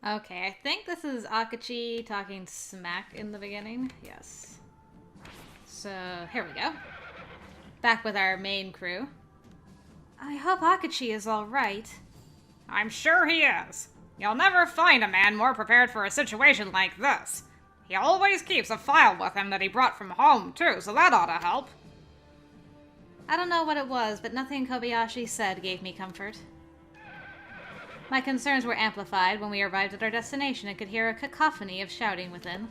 Okay, I think this is Akichi talking smack in the beginning. Yes. So, here we go. Back with our main crew. I hope Akichi is alright. I'm sure he is. You'll never find a man more prepared for a situation like this. He always keeps a file with him that he brought from home, too, so that ought to help. I don't know what it was, but nothing Kobayashi said gave me comfort. My concerns were amplified when we arrived at our destination and could hear a cacophony of shouting within.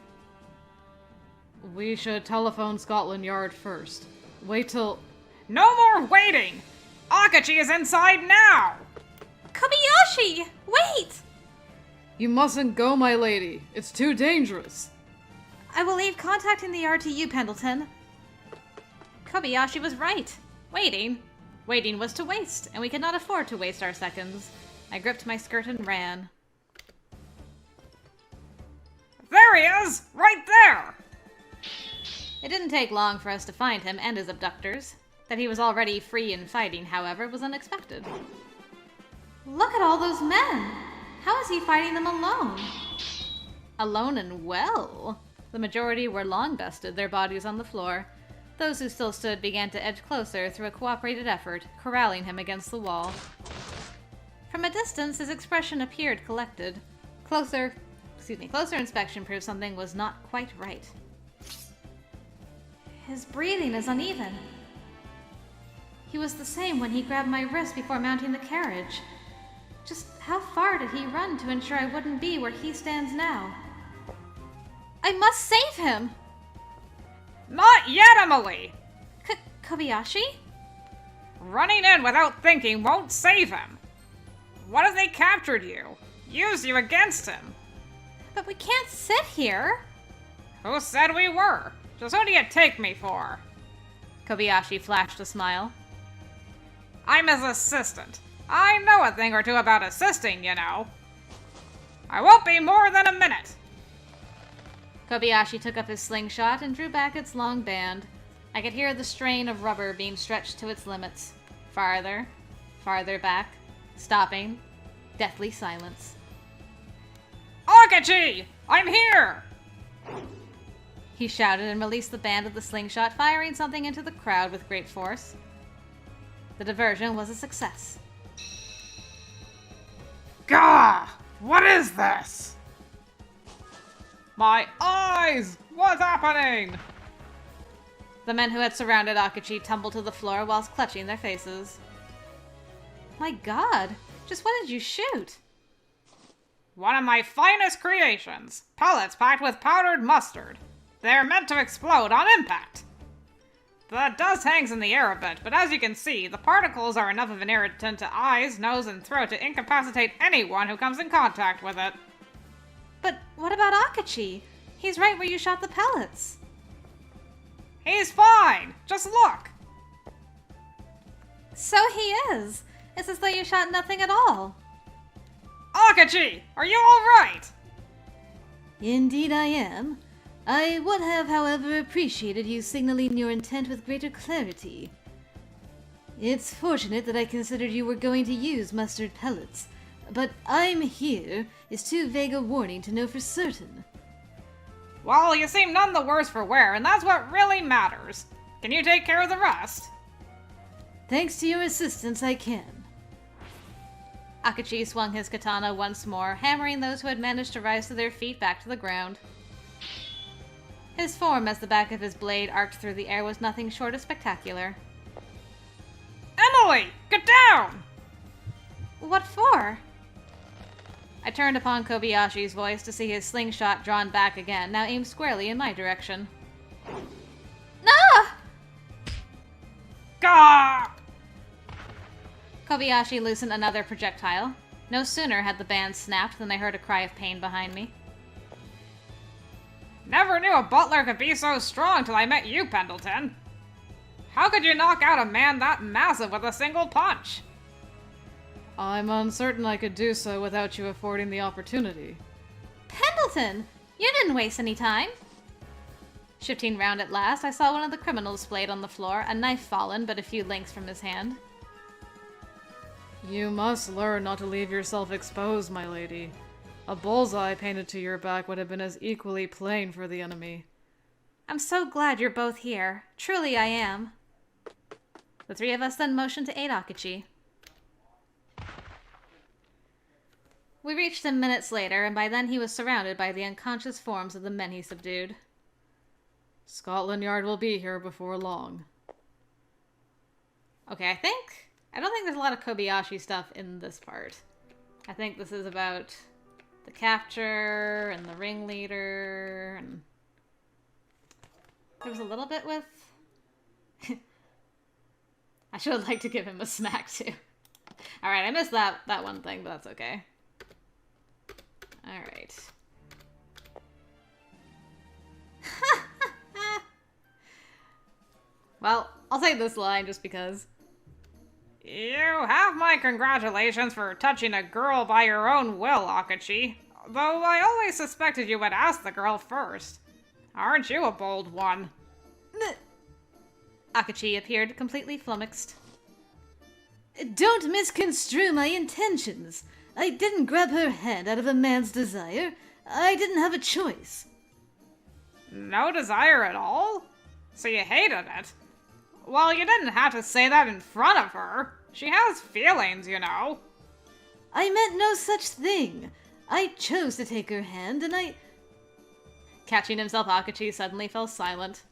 We should telephone Scotland Yard first. Wait till... No more waiting! Akichi is inside now! Kobayashi! Wait! You mustn't go, my lady. It's too dangerous. I will leave contacting the yard to you, Pendleton. Kobayashi was right. Waiting was to waste, and we could not afford to waste our seconds. I gripped my skirt and ran. There he is! Right there! It didn't take long for us to find him and his abductors. That he was already free and fighting, however, was unexpected. Look at all those men! How is he fighting them alone? Alone and well. The majority were long bested, their bodies on the floor. Those who still stood began to edge closer through a cooperated effort, corralling him against the wall. From a distance, his expression appeared collected. Closer inspection proved something was not quite right. His breathing is uneven. He was the same when he grabbed my wrist before mounting the carriage. Just how far did he run to ensure I wouldn't be where he stands now? I must save him! Not yet, Emily! Kobayashi? Running in without thinking won't save him. What if they captured you? Use you against him? But we can't sit here! Who said we were? Just who do you take me for? Kobayashi flashed a smile. I'm his assistant. I know a thing or two about assisting, you know. I won't be more than a minute. Kobayashi took up his slingshot and drew back its long band. I could hear the strain of rubber being stretched to its limits. Farther, farther back, stopping, deathly silence. Akichi! I'm here! He shouted and released the band of the slingshot, firing something into the crowd with great force. The diversion was a success. Gah! What is this? My eyes! What's happening? The men who had surrounded Akichi tumbled to the floor whilst clutching their faces. My god! Just what did you shoot? One of my finest creations. Pellets packed with powdered mustard. They're meant to explode on impact. The dust hangs in the air a bit, but as you can see, the particles are enough of an irritant to eyes, nose, and throat to incapacitate anyone who comes in contact with it. But what about Akichi? He's right where you shot the pellets. He's fine! Just look! So he is. It's as though you shot nothing at all. Akichi! Are you alright? Indeed I am. I would have, however, appreciated you signaling your intent with greater clarity. It's fortunate that I considered you were going to use mustard pellets, but "I'm here" is too vague a warning to know for certain. Well, you seem none the worse for wear, and that's what really matters. Can you take care of the rest? Thanks to your assistance, I can. Akichi swung his katana once more, hammering those who had managed to rise to their feet back to the ground. His form as the back of his blade arced through the air was nothing short of spectacular. Emily! Get down! What for? I turned upon Kobayashi's voice to see his slingshot drawn back again, now aimed squarely in my direction. Ah! Gah! Kobayashi loosened another projectile. No sooner had the band snapped than I heard a cry of pain behind me. Never knew a butler could be so strong till I met you, Pendleton. How could you knock out a man that massive with a single punch? I'm uncertain I could do so without you affording the opportunity. Pendleton! You didn't waste any time! Shifting round at last, I saw one of the criminals splayed on the floor, a knife fallen but a few lengths from his hand. You must learn not to leave yourself exposed, my lady. A bullseye painted to your back would have been as equally plain for the enemy. I'm so glad you're both here. Truly I am. The three of us then motioned to aid Akichi. We reached him minutes later, and by then he was surrounded by the unconscious forms of the men he subdued. Scotland Yard will be here before long. Okay, I don't think there's a lot of Kobayashi stuff in this part. I think this is about the capture and the ringleader, and there was a little bit with... I should have liked to give him a smack too. Alright, I missed that one thing, but that's okay. Alright. Well, I'll take this line just because. You have my congratulations for touching a girl by your own will, Akichi. Though I always suspected you would ask the girl first. Aren't you a bold one? Akichi appeared completely flummoxed. Don't misconstrue my intentions. I didn't grab her hand out of a man's desire. I didn't have a choice. No desire at all? So you hated it? Well, you didn't have to say that in front of her. She has feelings, you know. I meant no such thing. I chose to take her hand, and I... Catching himself, Akichi suddenly fell silent.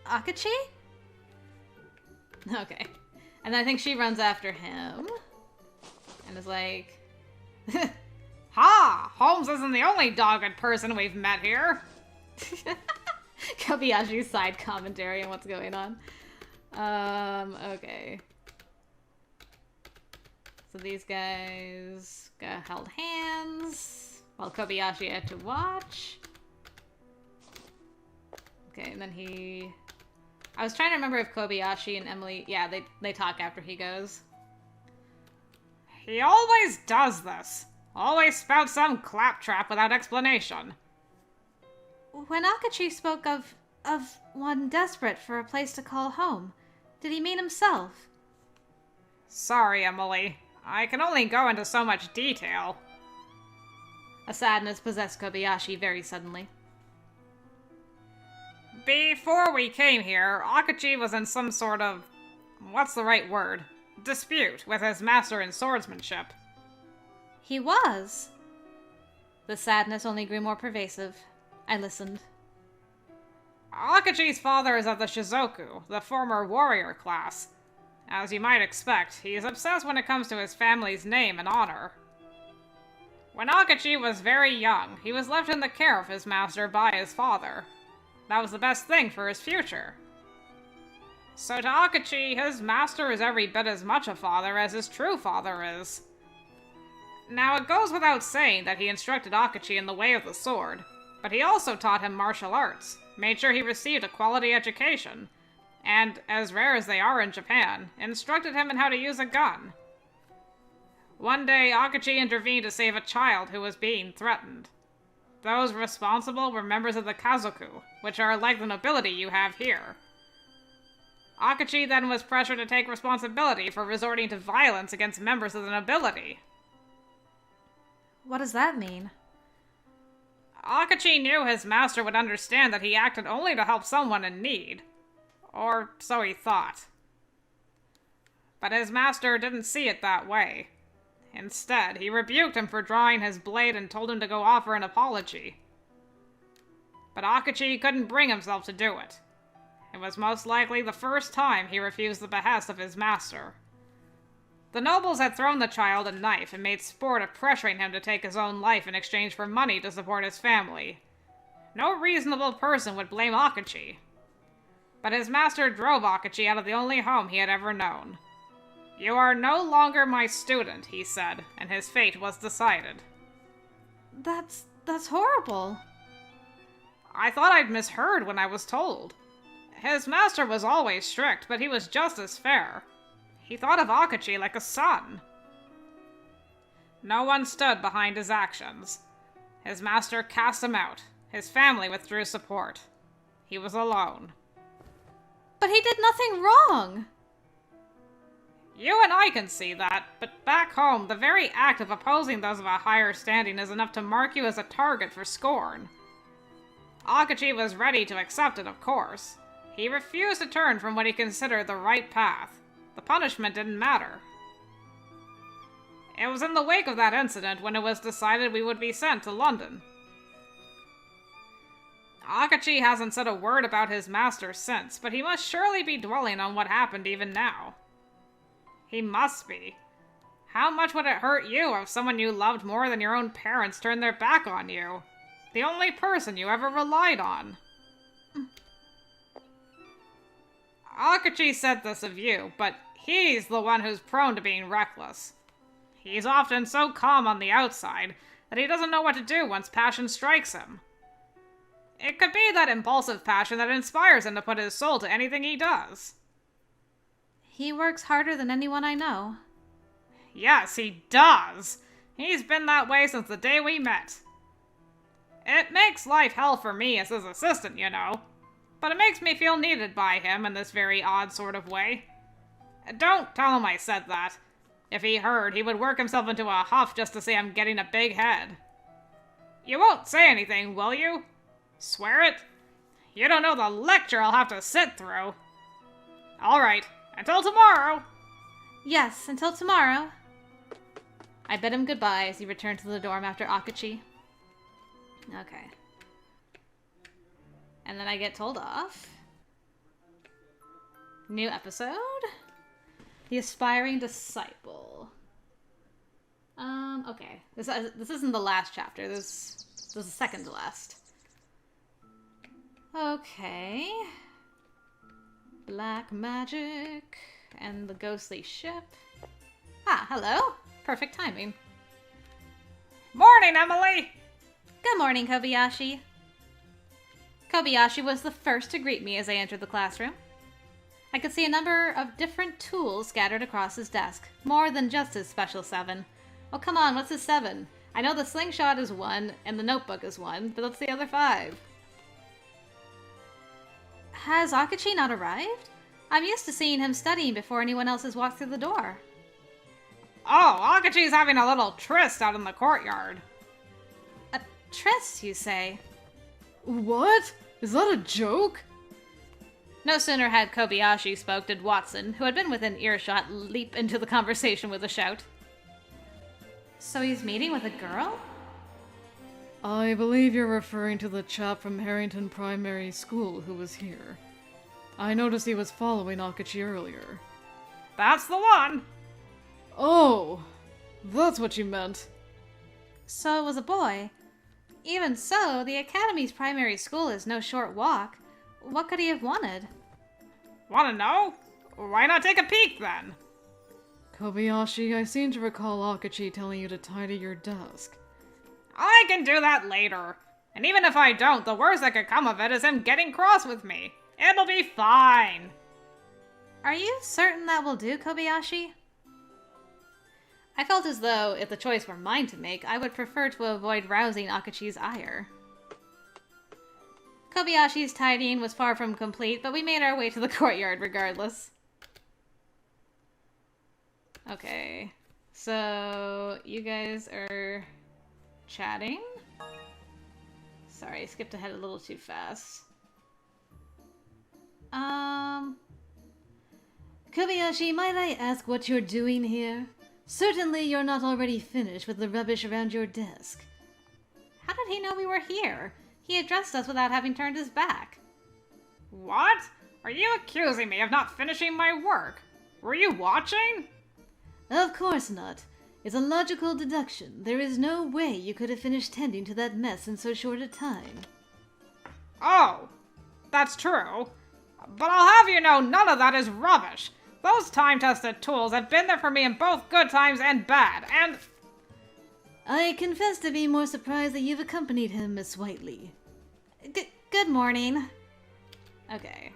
Akichi? Okay. And I think she runs after him. And is like... Ha! Holmes isn't the only dogged person we've met here. Kobayashi's side commentary on what's going on. Okay. So these guys got held hands while Kobayashi had to watch. Okay, and then he... I was trying to remember if Kobayashi and Emily... Yeah, they talk after he goes. He always does this. Always spouts some claptrap without explanation. When Akichi spoke of one desperate for a place to call home, did he mean himself? Sorry, Emily. I can only go into so much detail. A sadness possessed Kobayashi very suddenly. Before we came here, Akichi was in some sort of... what's the right word? Dispute with his master in swordsmanship. He was. The sadness only grew more pervasive. I listened. Akichi's father is of the Shizoku, the former warrior class. As you might expect, he is obsessed when it comes to his family's name and honor. When Akichi was very young, he was left in the care of his master by his father. That was the best thing for his future. So to Akichi, his master is every bit as much a father as his true father is. Now, it goes without saying that he instructed Akichi in the way of the sword, but he also taught him martial arts, made sure he received a quality education, and, as rare as they are in Japan, instructed him in how to use a gun. One day, Akichi intervened to save a child who was being threatened. Those responsible were members of the Kazoku, which are like the nobility you have here. Akichi then was pressured to take responsibility for resorting to violence against members of the nobility. What does that mean? Akichi knew his master would understand that he acted only to help someone in need. Or so he thought. But his master didn't see it that way. Instead, he rebuked him for drawing his blade and told him to go offer an apology. But Akichi couldn't bring himself to do it. It was most likely the first time he refused the behest of his master. The nobles had thrown the child a knife and made sport of pressuring him to take his own life in exchange for money to support his family. No reasonable person would blame Akichi. But his master drove Akichi out of the only home he had ever known. You are no longer my student, he said, and his fate was decided. That's horrible. I thought I'd misheard when I was told. His master was always strict, but he was just as fair. He thought of Akichi like a son. No one stood behind his actions. His master cast him out. His family withdrew support. He was alone. But he did nothing wrong! You and I can see that, but back home, the very act of opposing those of a higher standing is enough to mark you as a target for scorn. Akichi was ready to accept it, of course. He refused to turn from what he considered the right path. The punishment didn't matter. It was in the wake of that incident when it was decided we would be sent to London. Akichi hasn't said a word about his master since, but he must surely be dwelling on what happened even now. He must be. How much would it hurt you if someone you loved more than your own parents turned their back on you? The only person you ever relied on. Akichi said this of you, but he's the one who's prone to being reckless. He's often so calm on the outside that he doesn't know what to do once passion strikes him. It could be that impulsive passion that inspires him to put his soul to anything he does. He works harder than anyone I know. Yes, he does. He's been that way since the day we met. It makes life hell for me as his assistant, you know. But it makes me feel needed by him in this very odd sort of way. Don't tell him I said that. If he heard, he would work himself into a huff just to say I'm getting a big head. You won't say anything, will you? Swear it? You don't know the lecture I'll have to sit through. Alright, until tomorrow! Yes, until tomorrow. I bid him goodbye as he returned to the dorm after Akichi. Okay. And then I get told off. New episode? The Aspiring Disciple. Okay. This isn't the last chapter. This is the second to last. Okay. Black magic and the ghostly ship. Ah, hello. Perfect timing. Morning, Emily! Good morning, Kobayashi. Kobayashi was the first to greet me as I entered the classroom. I could see a number of different tools scattered across his desk. More than just his special 7. Oh, come on, what's his 7? I know the slingshot is 1, and the notebook is 1, but what's the other 5? Has Akichi not arrived? I'm used to seeing him studying before anyone else has walked through the door. Oh, Akichi's having a little tryst out in the courtyard. A tryst, you say? What? Is that a joke? No sooner had Kobayashi spoke did Watson, who had been within earshot, leap into the conversation with a shout. So he's meeting with a girl? I believe you're referring to the chap from Harrington Primary School who was here. I noticed he was following Akichi earlier. That's the one! Oh, that's what you meant. So it was a boy. Even so, the Academy's primary school is no short walk. What could he have wanted? Wanna know? Why not take a peek then? Kobayashi, I seem to recall Akichi telling you to tidy your desk. I can do that later. And even if I don't, the worst that could come of it is him getting cross with me. It'll be fine. Are you certain that will do, Kobayashi? I felt as though, if the choice were mine to make, I would prefer to avoid rousing Akichi's ire. Kobayashi's tidying was far from complete, but we made our way to the courtyard regardless. Okay, so you guys are chatting? Sorry, I skipped ahead a little too fast. Kobayashi, might I ask what you're doing here? Certainly you're not already finished with the rubbish around your desk. How did he know we were here? He addressed us without having turned his back. What? Are you accusing me of not finishing my work? Were you watching? Of course not. It's a logical deduction. There is no way you could have finished tending to that mess in so short a time. Oh, that's true. But I'll have you know none of that is rubbish. Those time-tested tools have been there for me in both good times and bad, and... I confess to be more surprised that you've accompanied him, Miss Whiteley. Good morning. Okay,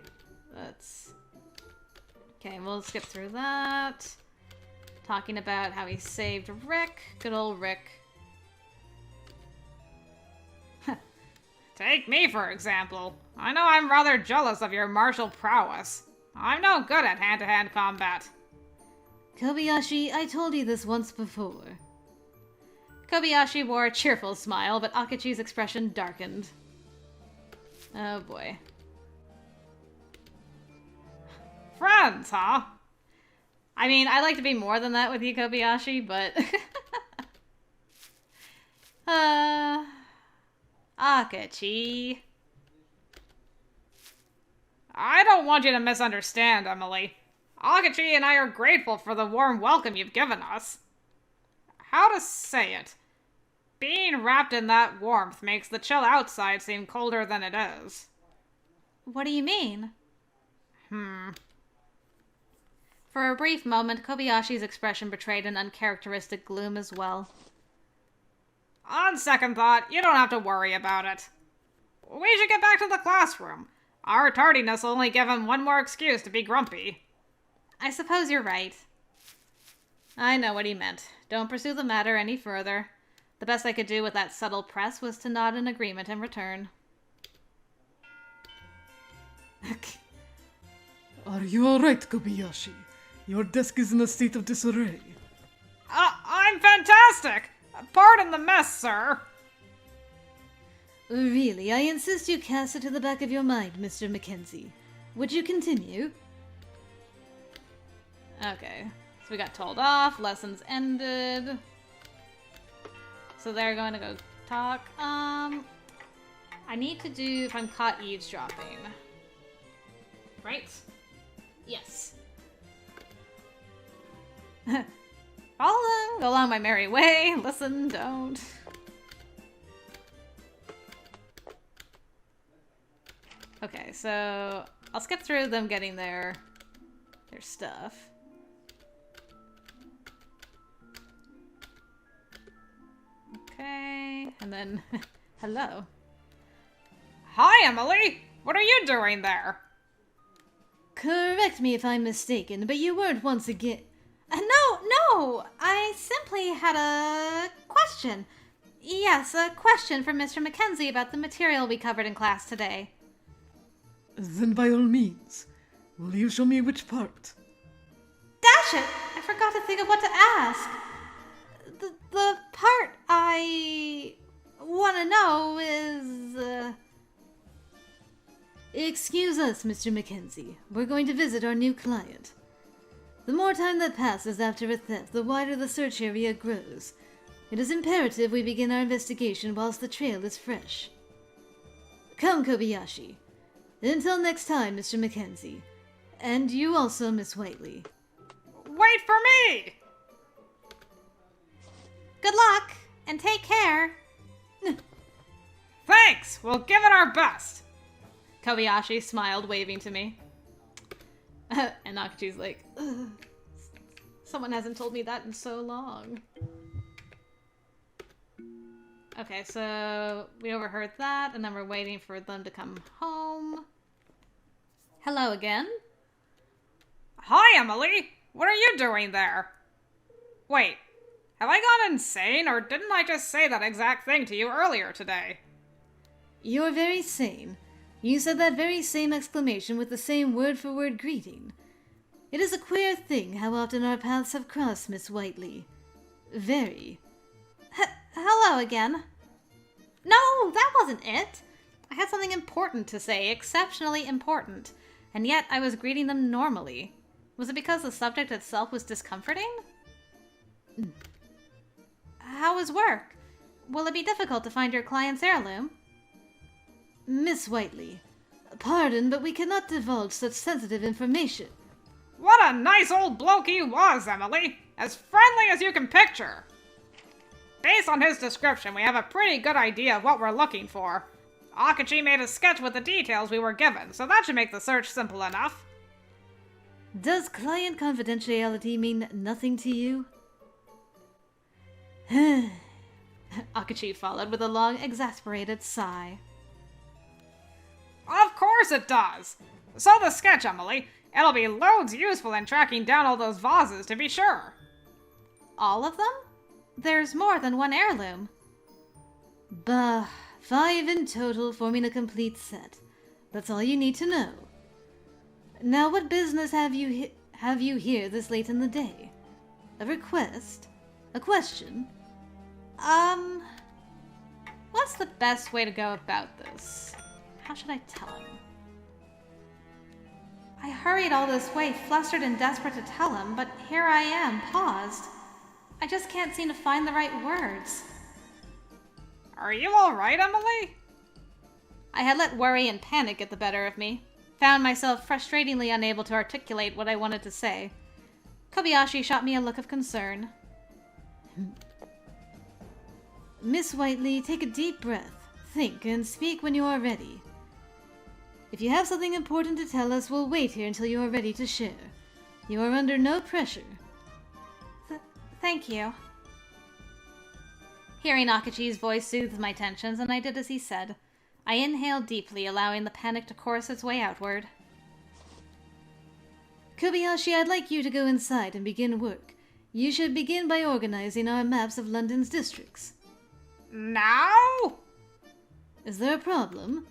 Okay, we'll skip through that. Talking about how he saved Rick. Good old Rick. Take me, for example. I know I'm rather jealous of your martial prowess. I'm no good at hand-to-hand combat. Kobayashi, I told you this once before. Kobayashi wore a cheerful smile, but Akichi's expression darkened. Oh boy. Friends, huh? I mean, I'd like to be more than that with you, Kobayashi, but... Akichi. I don't want you to misunderstand, Emily. Akichi and I are grateful for the warm welcome you've given us. How to say it? Being wrapped in that warmth makes the chill outside seem colder than it is. What do you mean? For a brief moment, Kobayashi's expression betrayed an uncharacteristic gloom as well. On second thought, you don't have to worry about it. We should get back to the classroom. Our tardiness will only give him one more excuse to be grumpy. I suppose you're right. I know what he meant. Don't pursue the matter any further. The best I could do with that subtle press was to nod in agreement in return. Are you alright, Kobayashi? Your desk is in a state of disarray. I'm fantastic! Pardon the mess, sir. Really, I insist you cast it to the back of your mind, Mr. Mackenzie. Would you continue? Okay. So we got told off, lessons ended. So they're going to go talk. I need to do if I'm caught eavesdropping. Right? Yes. Follow them, go along my merry way. Listen, don't. Okay, so I'll skip through them getting their stuff. Okay, and then hello. Hi, Emily! What are you doing there? Correct me if I'm mistaken, but you weren't once again... No! I simply had a question. Yes, a question from Mr. Mackenzie about the material we covered in class today. Then by all means, will you show me which part? Dash it! I forgot to think of what to ask. The part I want to know is... Excuse us, Mr. Mackenzie. We're going to visit our new client. The more time that passes after a theft, the wider the search area grows. It is imperative we begin our investigation whilst the trail is fresh. Come, Kobayashi. Until next time, Mr. Mackenzie. And you also, Miss Whiteley. Wait for me! Good luck, and take care. Thanks! We'll give it our best. Kobayashi smiled, waving to me. And Akichi's like, ugh, someone hasn't told me that in so long. Okay, so we overheard that, and then we're waiting for them to come home. Hello again. Hi, Emily! What are you doing there? Wait, have I gone insane, or didn't I just say that exact thing to you earlier today? You're very sane. You said that very same exclamation with the same word-for-word greeting. It is a queer thing how often our paths have crossed, Miss Whiteley. Very. Hello again. No, that wasn't it. I had something important to say, exceptionally important, and yet I was greeting them normally. Was it because the subject itself was discomforting? How is work? Will it be difficult to find your client's heirloom? Miss Whiteley, pardon, but we cannot divulge such sensitive information. What a nice old bloke he was, Emily! As friendly as you can picture! Based on his description, we have a pretty good idea of what we're looking for. Akichi made a sketch with the details we were given, so that should make the search simple enough. Does client confidentiality mean nothing to you? Akichi followed with a long, exasperated sigh. Of course it does! So the sketch, Emily. It'll be loads useful in tracking down all those vases, to be sure. All of them? There's more than one heirloom. Bah, 5 in total, forming a complete set. That's all you need to know. Now, what business have you here this late in the day? A request? A question? What's the best way to go about this? How should I tell him? I hurried all this way, flustered and desperate to tell him, but here I am, paused. I just can't seem to find the right words. Are you alright, Emily? I had let worry and panic get the better of me. Found myself frustratingly unable to articulate what I wanted to say. Kobayashi shot me a look of concern. Miss Whiteley, take a deep breath. Think and speak when you are ready. If you have something important to tell us, we'll wait here until you are ready to share. You are under no pressure. Thank you. Hearing Akichi's voice soothed my tensions, and I did as he said. I inhaled deeply, allowing the panic to course its way outward. Kobayashi, I'd like you to go inside and begin work. You should begin by organizing our maps of London's districts. Now? Is there a problem?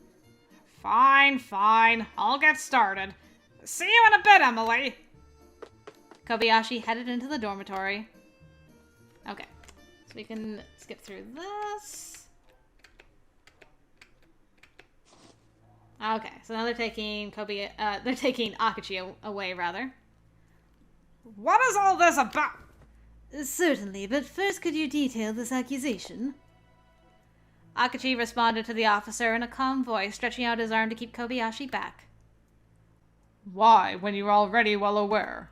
Fine, fine. I'll get started. See you in a bit, Emily. Kobayashi headed into the dormitory. Okay, so we can skip through this. Okay, so now they're taking Akichi away, rather. What is all this about? Certainly, but first could you detail this accusation? Akichi responded to the officer in a calm voice, stretching out his arm to keep Kobayashi back. Why, when you are already well aware?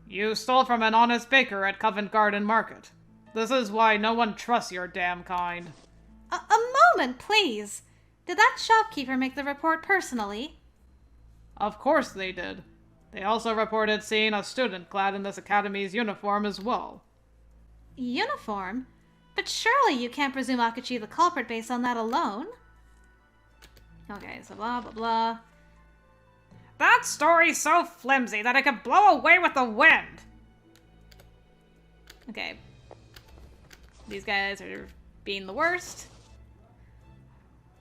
You stole from an honest baker at Covent Garden Market. This is why no one trusts your damn kind. A moment, please! Did that shopkeeper make the report personally? Of course they did. They also reported seeing a student clad in this academy's uniform as well. Uniform? But surely you can't presume Akichi the culprit based on that alone? Okay, so blah blah blah. That story's so flimsy that it could blow away with the wind. Okay. These guys are being the worst.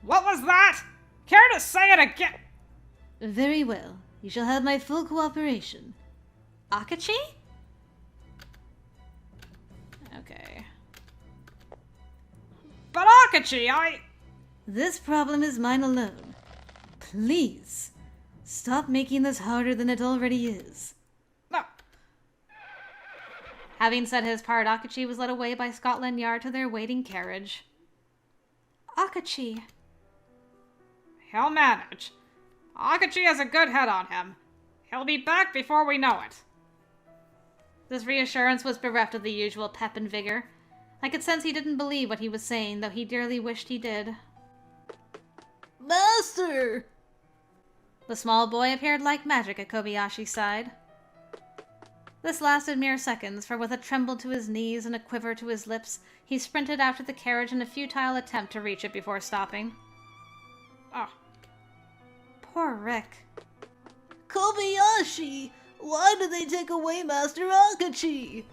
What was that? Care to say it again? Very well. You shall have my full cooperation. Akichi? Okay. But Akichi, This problem is mine alone. Please, stop making this harder than it already is. No. Having said his part, Akichi was led away by Scotland Yard to their waiting carriage. Akichi. He'll manage. Akichi has a good head on him. He'll be back before we know it. This reassurance was bereft of the usual pep and vigor. I could sense he didn't believe what he was saying, though he dearly wished he did. Master! The small boy appeared like magic at Kobayashi's side. This lasted mere seconds, for with a tremble to his knees and a quiver to his lips, he sprinted after the carriage in a futile attempt to reach it before stopping. Oh. Poor Rick. Kobayashi! Why did they take away Master Akichi?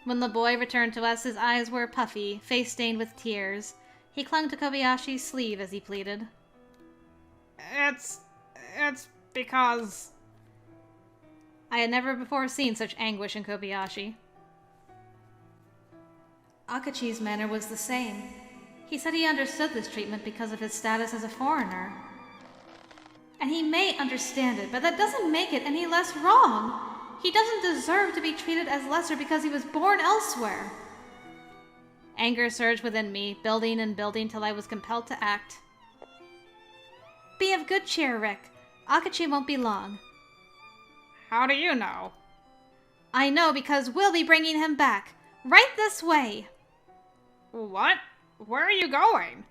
When the boy returned to us, his eyes were puffy, face stained with tears. He clung to Kobayashi's sleeve as he pleaded. It's because... I had never before seen such anguish in Kobayashi. Akichi's manner was the same. He said he understood this treatment because of his status as a foreigner. And he may understand it, but that doesn't make it any less wrong. He doesn't deserve to be treated as lesser because he was born elsewhere. Anger surged within me, building and building till I was compelled to act. Be of good cheer, Rick. Akichi won't be long. How do you know? I know because we'll be bringing him back. Right this way. What? Where are you going?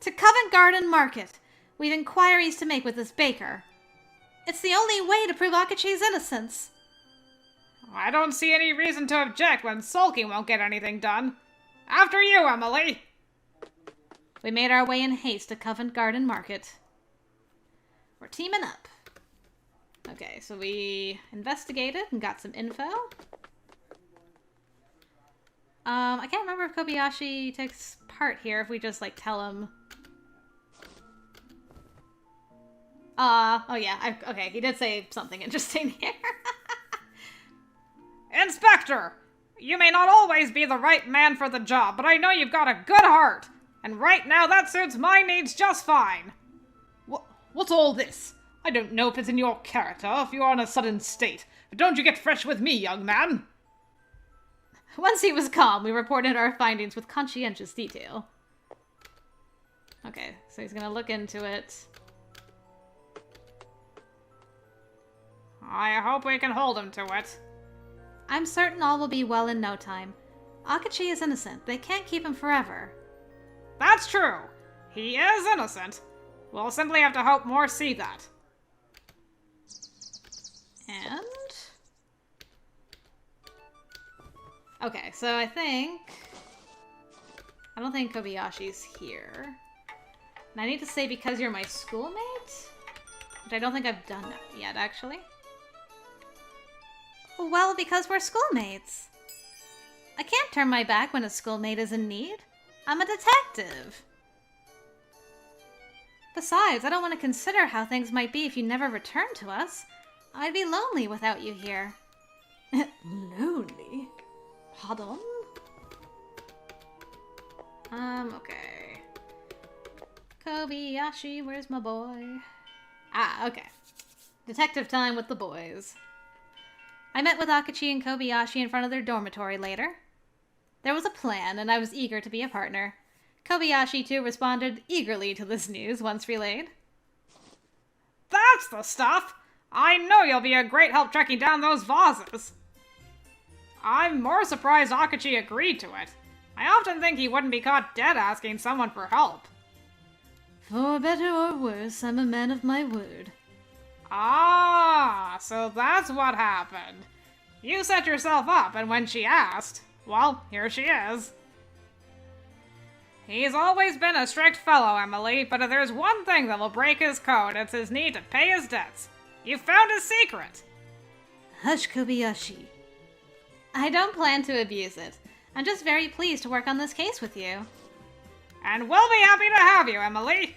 To Covent Garden Market. We've inquiries to make with this baker. It's the only way to prove Akichi's innocence. I don't see any reason to object when sulking won't get anything done. After you, Emily! We made our way in haste to Covent Garden Market. We're teaming up. Okay, so we investigated and got some info. I can't remember if Kobayashi takes part here, if we just, like, tell him. Oh yeah, okay, he did say something interesting here. Inspector! You may not always be the right man for the job, but I know you've got a good heart. And right now that suits my needs just fine. What's all this? I don't know if it's in your character, if you are in a sudden state, but don't you get fresh with me, young man. Once he was calm, we reported our findings with conscientious detail. Okay, so he's gonna look into it. I hope we can hold him to it. I'm certain all will be well in no time. Akichi is innocent. They can't keep him forever. That's true. He is innocent. We'll simply have to hope more see that. And... okay, so I don't think Kobayashi's here. And I need to say because you're my schoolmate? Which I don't think I've done yet, actually. Well, because we're schoolmates. I can't turn my back when a schoolmate is in need. I'm a detective. Besides, I don't want to consider how things might be if you never return to us. I'd be lonely without you here. Lonely? Pardon? Okay. Kobayashi, where's my boy? Ah, okay. Detective time with the boys. I met with Akichi and Kobayashi in front of their dormitory later. There was a plan, and I was eager to be a partner. Kobayashi, too, responded eagerly to this news once relayed. That's the stuff! I know you'll be a great help tracking down those vases. I'm more surprised Akichi agreed to it. I often think he wouldn't be caught dead asking someone for help. For better or worse, I'm a man of my word. Ah, so that's what happened. You set yourself up, and when she asked, well, here she is. He's always been a strict fellow, Emily, but if there's one thing that will break his code, it's his need to pay his debts. You found his secret. Hush, Kobayashi. I don't plan to abuse it. I'm just very pleased to work on this case with you. And we'll be happy to have you, Emily.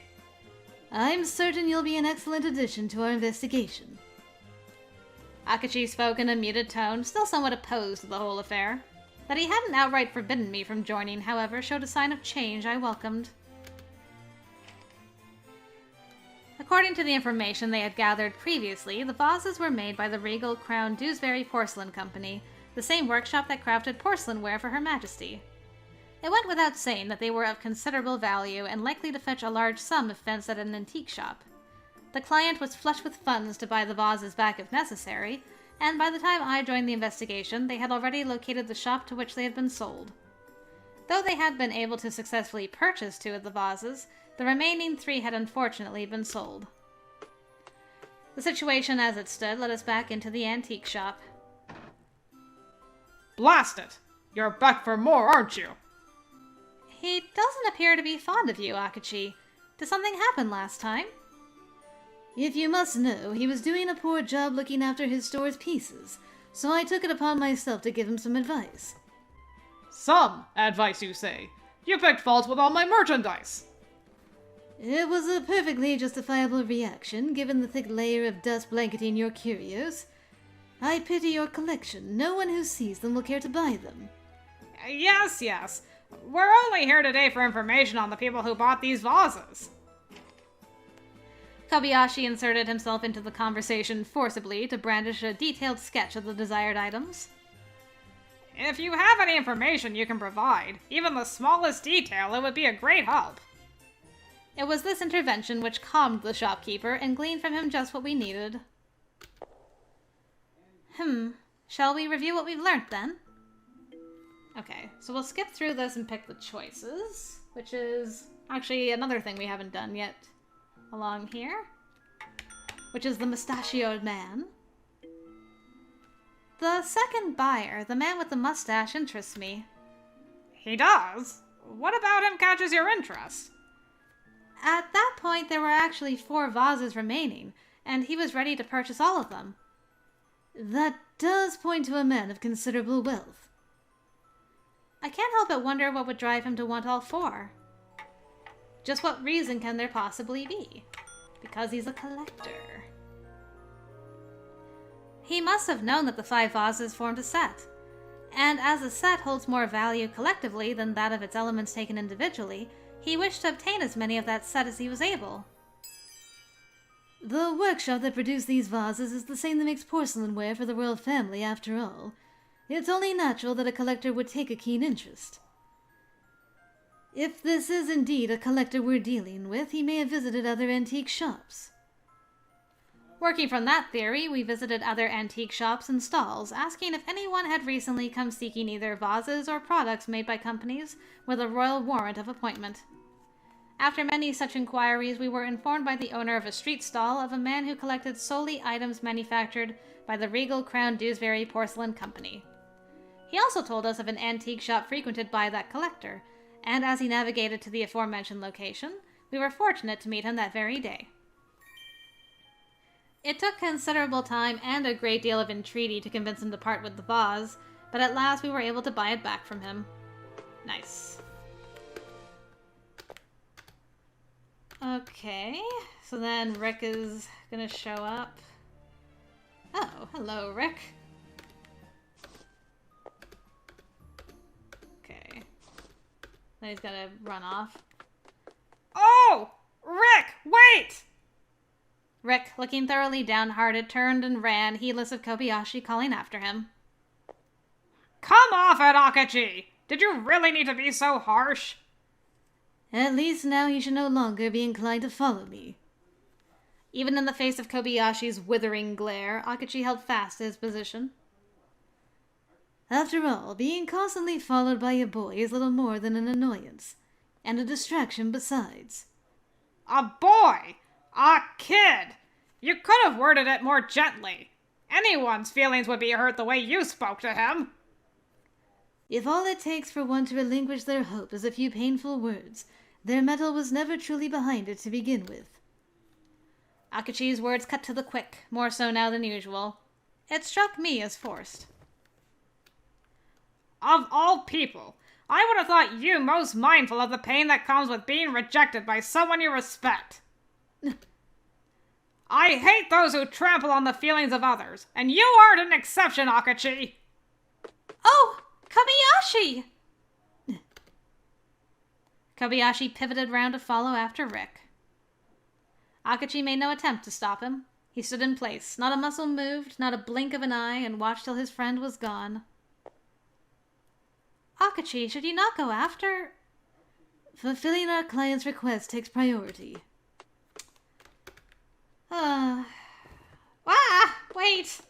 I'm certain you'll be an excellent addition to our investigation. Akichi spoke in a muted tone, still somewhat opposed to the whole affair. That he hadn't outright forbidden me from joining, however, showed a sign of change I welcomed. According to the information they had gathered previously, the vases were made by the Regal Crown Dewsbury Porcelain Company, the same workshop that crafted porcelainware for Her Majesty. It went without saying that they were of considerable value and likely to fetch a large sum if fenced at an antique shop. The client was flush with funds to buy the vases back if necessary, and by the time I joined the investigation, they had already located the shop to which they had been sold. Though they had been able to successfully purchase 2 of the vases, the remaining 3 had unfortunately been sold. The situation as it stood led us back into the antique shop. Blast it! You're back for more, aren't you? He doesn't appear to be fond of you, Akichi. Did something happen last time? If you must know, he was doing a poor job looking after his store's pieces, so I took it upon myself to give him some advice. Some advice, you say? You picked faults with all my merchandise. It was a perfectly justifiable reaction, given the thick layer of dust blanketing your curios. I pity your collection. No one who sees them will care to buy them. Yes. We're only here today for information on the people who bought these vases. Kobayashi inserted himself into the conversation forcibly to brandish a detailed sketch of the desired items. If you have any information you can provide, even the smallest detail, it would be a great help. It was this intervention which calmed the shopkeeper and gleaned from him just what we needed. Shall we review what we've learnt then? Okay, so we'll skip through this and pick the choices, which is actually another thing we haven't done yet along here, which is the mustachioed man. The second buyer, the man with the mustache, interests me. He does? What about him catches your interest? At that point, there were actually 4 vases remaining, and he was ready to purchase all of them. That does point to a man of considerable wealth. I can't help but wonder what would drive him to want all 4. Just what reason can there possibly be? Because he's a collector. He must have known that the 5 vases formed a set. And as a set holds more value collectively than that of its elements taken individually, he wished to obtain as many of that set as he was able. The workshop that produced these vases is the same that makes porcelainware for the royal family, after all. It's only natural that a collector would take a keen interest. If this is indeed a collector we're dealing with, he may have visited other antique shops. Working from that theory, we visited other antique shops and stalls, asking if anyone had recently come seeking either vases or products made by companies with a royal warrant of appointment. After many such inquiries, we were informed by the owner of a street stall of a man who collected solely items manufactured by the Regal Crown Dewsbury Porcelain Company. He also told us of an antique shop frequented by that collector, and as he navigated to the aforementioned location, we were fortunate to meet him that very day. It took considerable time and a great deal of entreaty to convince him to part with the vase, but at last we were able to buy it back from him. Nice. Okay, so then Rick is gonna show up. Oh, hello, Rick. Okay. Then he's gotta run off. Oh! Rick, wait! Rick, looking thoroughly downhearted, turned and ran, heedless of Kobayashi calling after him. Come off it, Akichi! Did you really need to be so harsh? At least now he should no longer be inclined to follow me. Even in the face of Kobayashi's withering glare, Akichi held fast to his position. After all, being constantly followed by a boy is little more than an annoyance, and a distraction besides. A boy! A kid! You could have worded it more gently. Anyone's feelings would be hurt the way you spoke to him. If all it takes for one to relinquish their hope is a few painful words, their mettle was never truly behind it to begin with. Akichi's words cut to the quick, more so now than usual. It struck me as forced. Of all people, I would have thought you most mindful of the pain that comes with being rejected by someone you respect. I hate those who trample on the feelings of others, and you aren't an exception, Akichi! Oh! Kobayashi! Kobayashi pivoted round to follow after Rick. Akichi made no attempt to stop him. He stood in place. Not a muscle moved, not a blink of an eye, and watched till his friend was gone. Akichi, should you not go after? Fulfilling our client's request takes priority. Wait!